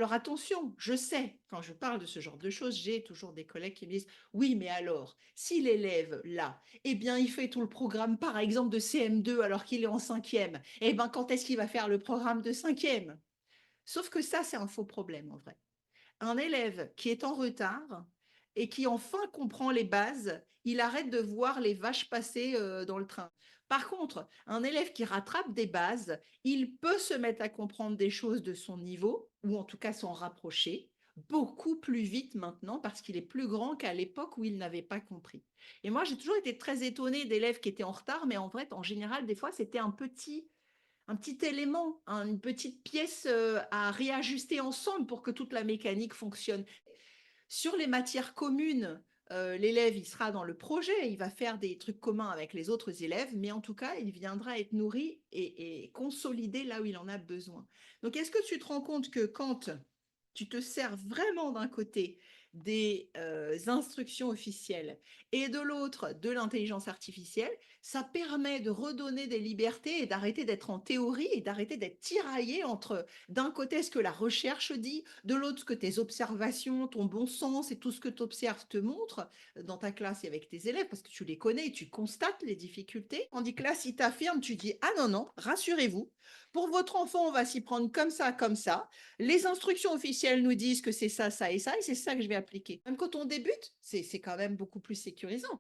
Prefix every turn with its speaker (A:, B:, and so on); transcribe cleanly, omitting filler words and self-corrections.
A: alors attention, je sais, quand je parle de ce genre de choses, j'ai toujours des collègues qui me disent: «Oui, mais alors, si l'élève là, eh bien, il fait tout le programme, par exemple, de CM2 alors qu'il est en cinquième, eh ben, quand est-ce qu'il va faire le programme de cinquième?» Sauf que ça, c'est un faux problème en vrai. Un élève qui est en retard et qui enfin comprend les bases, il arrête de voir les vaches passer dans le train. Par contre, un élève qui rattrape des bases, il peut se mettre à comprendre des choses de son niveau, ou en tout cas s'en rapprocher, beaucoup plus vite maintenant parce qu'il est plus grand qu'à l'époque où il n'avait pas compris. Et moi, j'ai toujours été très étonnée d'élèves qui étaient en retard, mais en fait, en général, des fois, c'était un petit élément, une petite pièce à réajuster ensemble pour que toute la mécanique fonctionne. Sur les matières communes, l'élève, il sera dans le projet, il va faire des trucs communs avec les autres élèves, mais en tout cas, il viendra être nourri et consolidé là où il en a besoin. Donc, est-ce que tu te rends compte que quand tu te sers vraiment d'un côté des instructions officielles et de l'autre de l'intelligence artificielle, ça permet de redonner des libertés et d'arrêter d'être en théorie et d'arrêter d'être tiraillé entre d'un côté ce que la recherche dit, de l'autre ce que tes observations, ton bon sens et tout ce que tu observes te montre dans ta classe et avec tes élèves, parce que tu les connais et tu constates les difficultés. Tandis que là, si tu affirmes, tu dis, ah non, non, rassurez-vous, pour votre enfant, on va s'y prendre comme ça, comme ça. Les instructions officielles nous disent que c'est ça et c'est ça que je vais appliquer. Même quand on débute, c'est quand même beaucoup plus sécurisant.